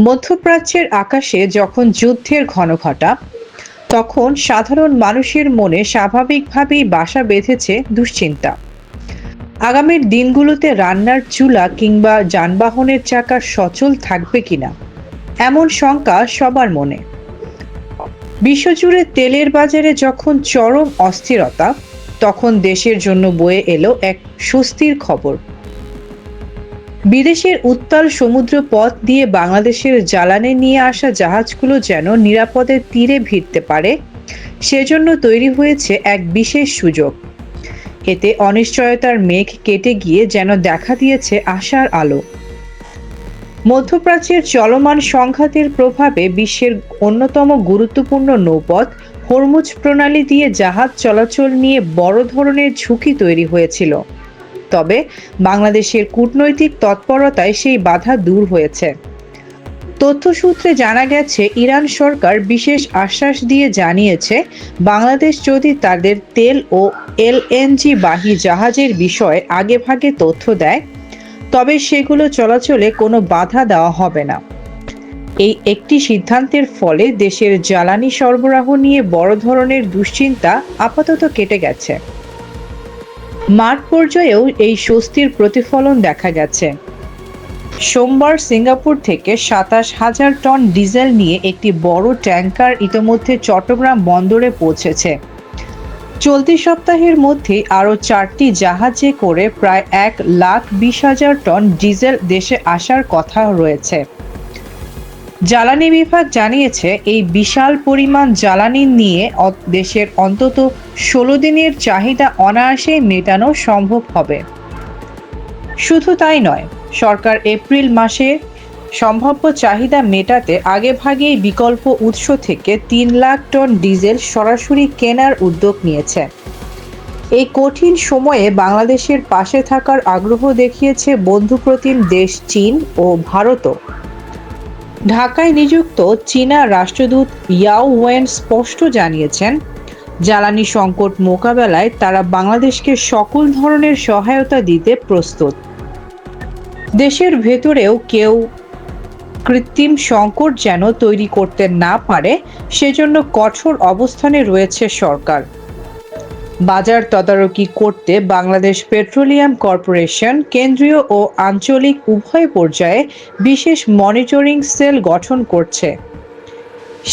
মধ্যপ্রাচ্যের আকাশে যখন যুদ্ধের ঘনঘটা, তখন সাধারণ মানুষের মনে স্বাভাবিকভাবেই বাসা বেঁধেছে দুশ্চিন্তা। আগামীর দিনগুলোতে রান্নার চুলা কিংবা যানবাহনের চাকা সচল থাকবে কিনা, এমন শঙ্কা সবার মনে। বিশ্বজুড়ে তেলের বাজারে যখন চরম অস্থিরতা, তখন দেশের জন্য বয়ে এলো এক স্বস্তির খবর। বিদেশের উত্তাল সমুদ্র পথ দিয়ে বাংলাদেশের জ্বালানি নিয়ে আসা জাহাজগুলো যেন নিরাপদে তীরে ভিড়তে পারে, সেজন্য তৈরি হয়েছে এক বিশেষ সুযোগ। এতে অনিশ্চয়তার মেঘ কেটে গিয়ে যেন দেখা দিয়েছে আশার আলো। মধ্যপ্রাচ্যের চলমান সংঘাতের প্রভাবে বিশ্বের অন্যতম গুরুত্বপূর্ণ নৌপথ হরমুজ প্রণালী দিয়ে জাহাজ চলাচল নিয়ে বড় ধরনের ঝুঁকি তৈরি হয়েছিল। তবে বাংলাদেশের কূটনৈতিক তৎপরতায় সেই বাধা দূর হয়েছে। তথ্যসূত্রে জানা গেছে, ইরান সরকার বিশেষ আশ্বাস দিয়ে জানিয়েছে, বাংলাদেশ যদি তাদের তেল ও এলএনজি বাহী জাহাজের বিষয়ে আগেভাগে তথ্য দেয়, তবে সেগুলো চলাচলে কোনো বাধা দেওয়া হবে না। এই একটি সিদ্ধান্তের ফলে দেশের জ্বালানি সরবরাহ নিয়ে বড় ধরনের দুশ্চিন্তা আপাতত কেটে গেছে। মাঠ পর্যায়েও এই স্বস্তির প্রতিফলন দেখা গেছে। সোমবার সিঙ্গাপুর থেকে ২৭,০০০ টন ডিজেল নিয়ে একটি বড় ট্যাঙ্কার ইতোমধ্যে চট্টগ্রাম বন্দরে পৌঁছেছে। চলতি সপ্তাহের মধ্যেই আরও ৪টি জাহাজে করে প্রায় ১,২০,০০০ টন ডিজেল দেশে আসার কথা রয়েছে। জ্বালানি বিভাগ জানিয়েছে, এই বিশাল পরিমাণ জ্বালানি নিয়ে দেশের অন্তত ১৬ দিনের চাহিদা অনায়াসেই মেটানো সম্ভব হবে। শুধু তাই নয়, সরকার এপ্রিল মাসে সম্ভাব্য চাহিদা মেটাতে আগেভাগেই বিকল্প উৎস থেকে ৩ লাখ টন ডিজেল সরাসরি কেনার উদ্যোগ নিয়েছে। এই কঠিন সময়ে বাংলাদেশের পাশে থাকার আগ্রহ দেখিয়েছে বন্ধুপ্রতিম দেশ চীন ও ভারতও। ঢাকায় নিযুক্ত চীনা রাষ্ট্রদূত ইয়াও ওয়েন স্পষ্ট জানিয়েছেন, জ্বালানি সংকট মোকাবেলায় তারা বাংলাদেশকে সকল ধরনের সহায়তা দিতে প্রস্তুত। দেশের ভেতরেও কেউ কৃত্রিম সংকট যেন তৈরি করতে না পারে, সেজন্য কঠোর অবস্থানে রয়েছে সরকার। বাজার তদারকি করতে বাংলাদেশ পেট্রোলিয়াম কর্পোরেশন কেন্দ্রীয় ও আঞ্চলিক উভয় পর্যায়ে বিশেষ মনিটরিং সেল গঠন করছে।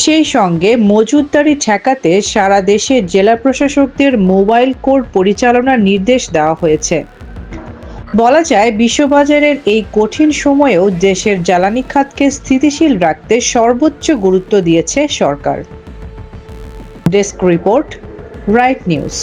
সেই সঙ্গে মজুতদারি ঠেকাতে সারা দেশে জেলা প্রশাসকদের মোবাইল কোর্ট পরিচালনার নির্দেশ দেওয়া হয়েছে। বলা যায়, বিশ্ববাজারের এই কঠিন সময়েও দেশের জ্বালানি খাতকে স্থিতিশীল রাখতে সর্বোচ্চ গুরুত্ব দিয়েছে সরকার। Desk report, Right news.